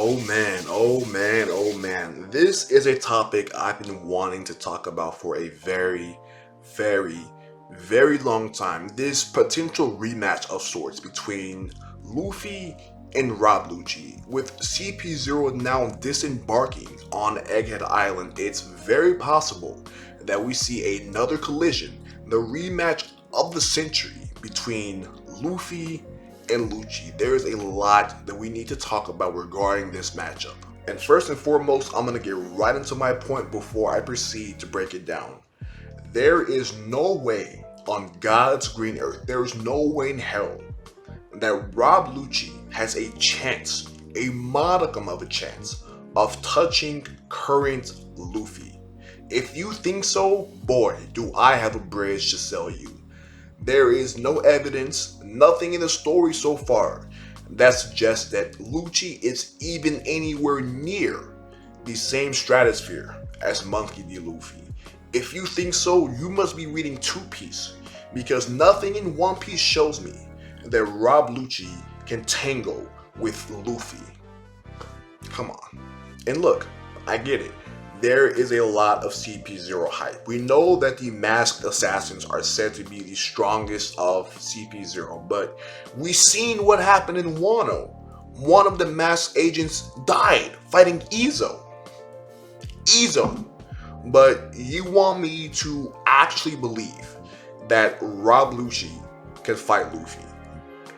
Oh man, oh man, oh man. This is a topic I've been wanting to talk about for a very, very long time. This potential rematch of sorts between Luffy and Rob Lucci. With CP0 now disembarking on Egghead Island, it's very possible that we see another collision, the rematch of the century between Luffy and Lucci. There's a lot that we need to talk about regarding this matchup. And first and foremost, I'm going to get right into my point before I proceed to break it down. There is no way on God's green earth, there is no way in hell that Rob Lucci has a chance, a modicum of a chance, of touching current Luffy. If you think so, boy, do I have a bridge to sell you. There is no evidence, nothing in the story so far that suggests that Lucci is even anywhere near the same stratosphere as Monkey D. Luffy. If you think so, you must be reading Two Piece, because nothing in One Piece shows me that Rob Lucci can tangle with Luffy. Come on. And look, I get it. There is a lot of CP0 hype. We know that the masked assassins are said to be the strongest of CP0, but we've seen what happened in Wano. One of the masked agents died fighting Izo. But you want me to actually believe that Rob Lucci can fight Luffy?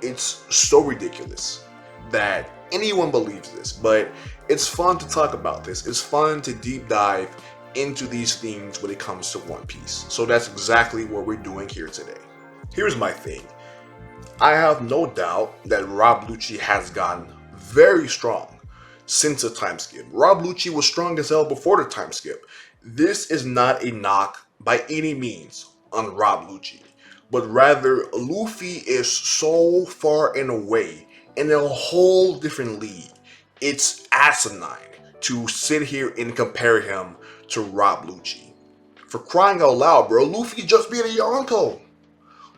It's so ridiculous that anyone believes this, but it's fun to talk about this. It's fun to deep dive into these things when it comes to One Piece. So that's exactly what we're doing here today. Here's my thing. I have no doubt that Rob Lucci has gotten very strong since the time skip. Rob Lucci was strong as hell before the time skip. This is not a knock by any means on Rob Lucci, but rather Luffy is so far and away in a whole different league. It's asinine to sit here and compare him to Rob Lucci. For crying out loud, bro, Luffy just beat a Yonko.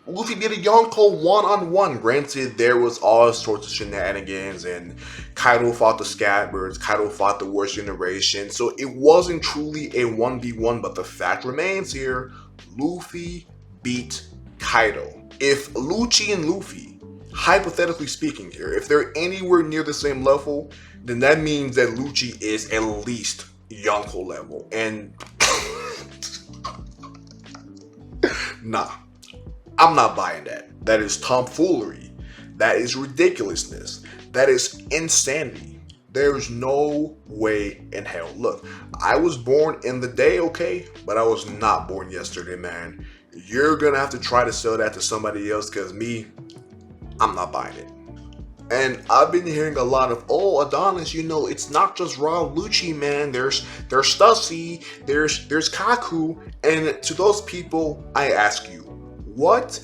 Luffy beat a Yonko one-on-one. Granted, there was all sorts of shenanigans, and Kaido fought the Scabbards, Kaido fought the Worst Generation, so it wasn't truly a 1v1, but the fact remains here, Luffy beat Kaido. If Lucci and Luffy, hypothetically speaking here, if they're anywhere near the same level, then that means that Lucci is at least Yonko level. And nah, I'm not buying that. That is tomfoolery. That is ridiculousness. That is insanity. There's no way in hell. Look, I was born in the day, okay? But I was not born yesterday, man. You're gonna have to try to sell that to somebody else, because me, I'm not buying it. And I've been hearing a lot of, oh, Adonis, you know, it's not just Rob Lucci, man. There's Stussy, there's Kaku. And to those people, I ask you, what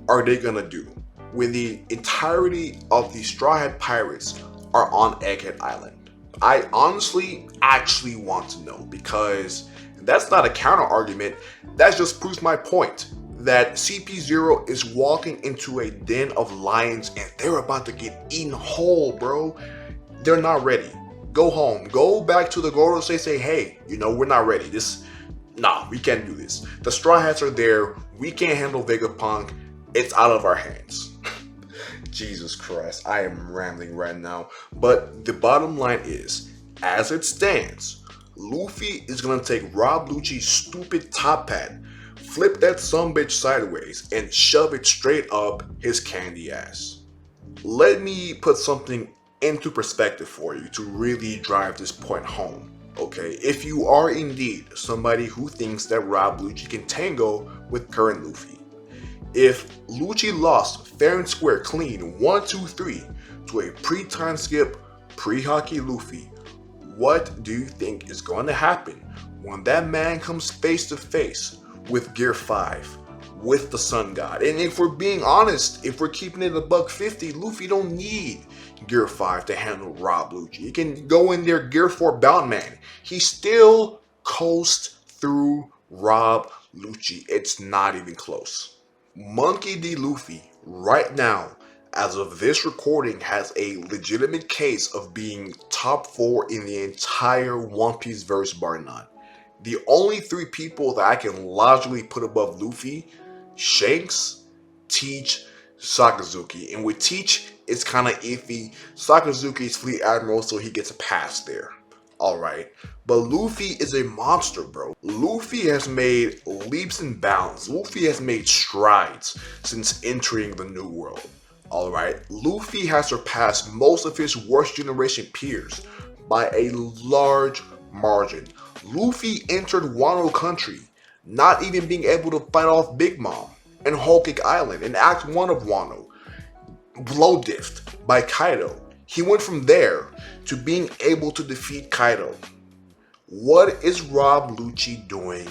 are they gonna do when the entirety of the Straw Hat Pirates are on Egghead Island? I honestly actually want to know, because that's not a counter argument. That just proves my point that CP0 is walking into a den of lions and they're about to get eaten whole, bro. They're not ready. Go home. Go back to the Goro say, hey, you know, we're not ready. Nah, we can't do this. The Straw Hats are there. We can't handle Vegapunk. It's out of our hands. Jesus Christ, I am rambling right now. But the bottom line is, as it stands, Luffy is gonna take Rob Lucci's stupid top hat, flip that sumbitch sideways, and shove it straight up his candy ass. Let me put something into perspective for you to really drive this point home. Okay, if you are indeed somebody who thinks that Rob Lucci can tango with current Luffy, if Lucci lost fair and square clean 1-2-3 to a pre-time skip, pre-hockey Luffy, what do you think is going to happen when that man comes face to face with Gear 5, with the Sun God? And if we're being honest, if we're keeping it $150, Luffy don't need Gear 5 to handle Rob Lucci. He can go in there Gear 4 Bound Man. He still coasts through Rob Lucci. It's not even close. Monkey D. Luffy, right now, as of this recording, has a legitimate case of being top 4 in the entire One Piece verse bar none. The only 3 people that I can logically put above Luffy: Shanks, Teach, Sakazuki. And with Teach, it's kind of iffy. Sakazuki's fleet admiral, so he gets a pass there. Alright. But Luffy is a monster, bro. Luffy has made leaps and bounds. Luffy has made strides since entering the New World. Alright. Luffy has surpassed most of his worst generation peers by a large margin. Luffy entered Wano country, not even being able to fight off Big Mom and Whole Cake Island in Act 1 of Wano, blow diffed by Kaido. He went from there to being able to defeat Kaido. What is Rob Lucci doing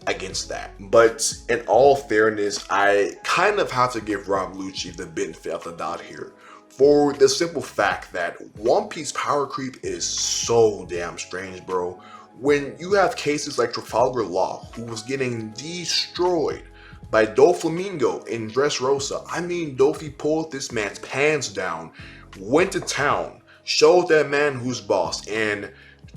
against that? But in all fairness, I kind of have to give Rob Lucci the benefit of the doubt here, for the simple fact that One Piece power creep is so damn strange, bro. When you have cases like Trafalgar Law, who was getting destroyed by Doflamingo in Dressrosa. I mean, Dofi pulled this man's pants down, went to town, showed that man who's boss, and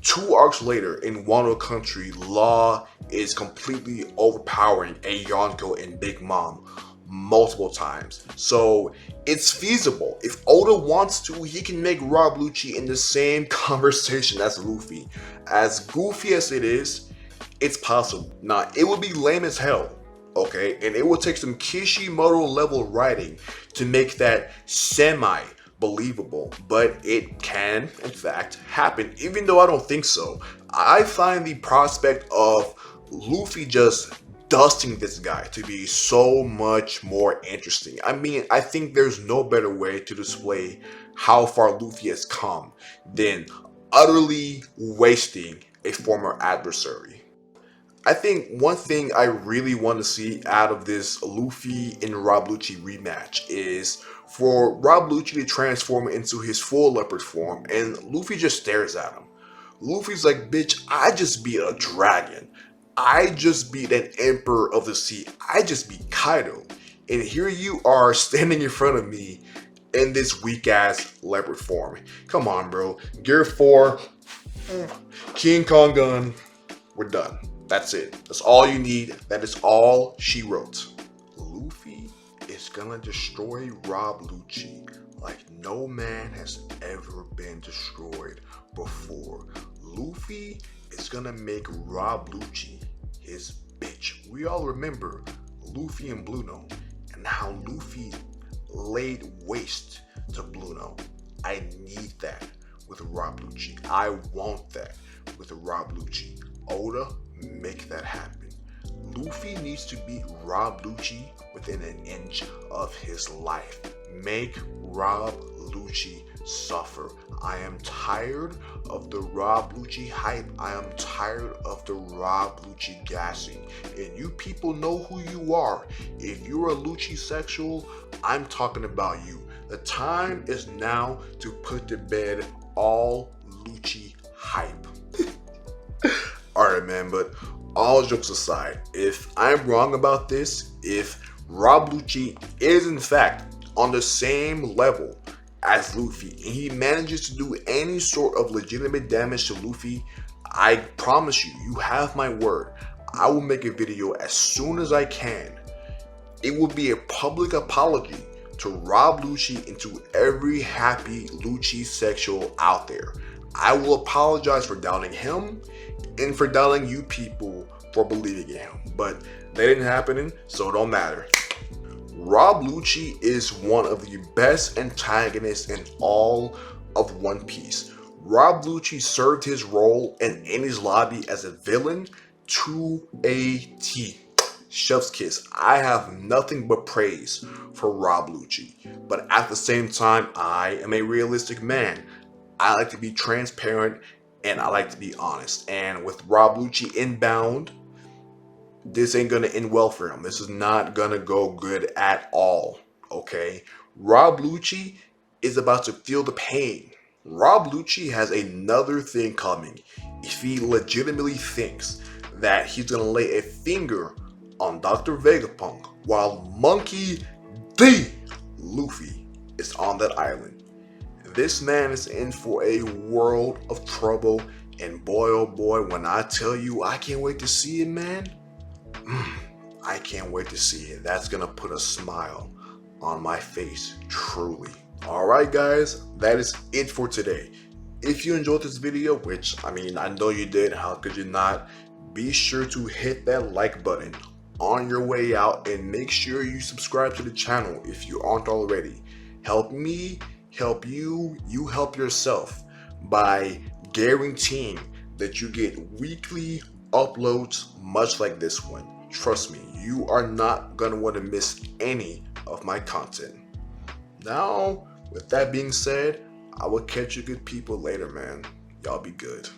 2 arcs later in Wano country, Law is completely overpowering a Yonko and Big Mom multiple times. So it's feasible. If Oda wants to, he can make Rob Lucci in the same conversation as Luffy. As goofy as it is, it's possible. Now, it would be lame as hell, okay? And it would take some Kishimoto level writing to make that semi-believable. But it can, in fact, happen, even though I don't think so. I find the prospect of Luffy just dusting this guy to be so much more interesting. I mean, I think there's no better way to display how far Luffy has come than utterly wasting a former adversary. I think one thing I really want to see out of this Luffy and Rob Lucci rematch is for Rob Lucci to transform into his full leopard form, and Luffy just stares at him. Luffy's like, bitch, I just beat a dragon. I just beat an emperor of the sea. I just beat Kaido. And here you are standing in front of me in this weak ass leopard form. Come on, bro. Gear 4, King Kong gun. We're done. That's it. That's all you need. That is all she wrote. Luffy is gonna destroy Rob Lucci like no man has ever been destroyed before. Luffy is gonna make Rob Lucci his bitch. We all remember Luffy and Bluno and how Luffy laid waste to Bluno. I need that with Rob Lucci. I want that with Rob Lucci. Oda, make that happen. Luffy needs to beat Rob Lucci within an inch of his life. Make Rob Lucci suffer. I am tired of the Rob Lucci hype. I am tired of the Rob Lucci gassing. And you people know who you are. If you're a Lucci sexual, I'm talking about you. The time is now to put to bed all Lucci hype. Alright, man, but all jokes aside, if I'm wrong about this, if Rob Lucci is in fact on the same level as Luffy and he manages to do any sort of legitimate damage to Luffy, I promise you, you have my word, I will make a video as soon as I can. It will be a public apology to Rob Lucci and to every happy Lucci sexual out there. I will apologize for doubting him and for doubting you people for believing in him, but that didn't happen, so it don't matter. Rob Lucci is one of the best antagonists in all of One Piece. Rob Lucci served his role in Enies Lobby as a villain to a T. Chef's kiss. I have nothing but praise for Rob Lucci, but at the same time, I am a realistic man. I like to be transparent and I like to be honest. And with Rob Lucci inbound, this ain't gonna end well for him. This is not gonna go good at all, okay? Rob Lucci is about to feel the pain. Rob Lucci has another thing coming. If he legitimately thinks that he's gonna lay a finger on Dr. Vegapunk while Monkey D. Luffy is on that island. This man is in for a world of trouble, and boy oh boy, when I tell you I can't wait to see it, man, I can't wait to see it. That's gonna put a smile on my face, truly. Alright guys, that is it for today. If you enjoyed this video, which I mean I know you did, how could you not, be sure to hit that like button on your way out and make sure you subscribe to the channel if you aren't already. Help me, help you, you help yourself by guaranteeing that you get weekly uploads much like this one. Trust me, you are not gonna want to miss any of my content. Now, with that being said, I will catch you good people later, man. Y'all be good.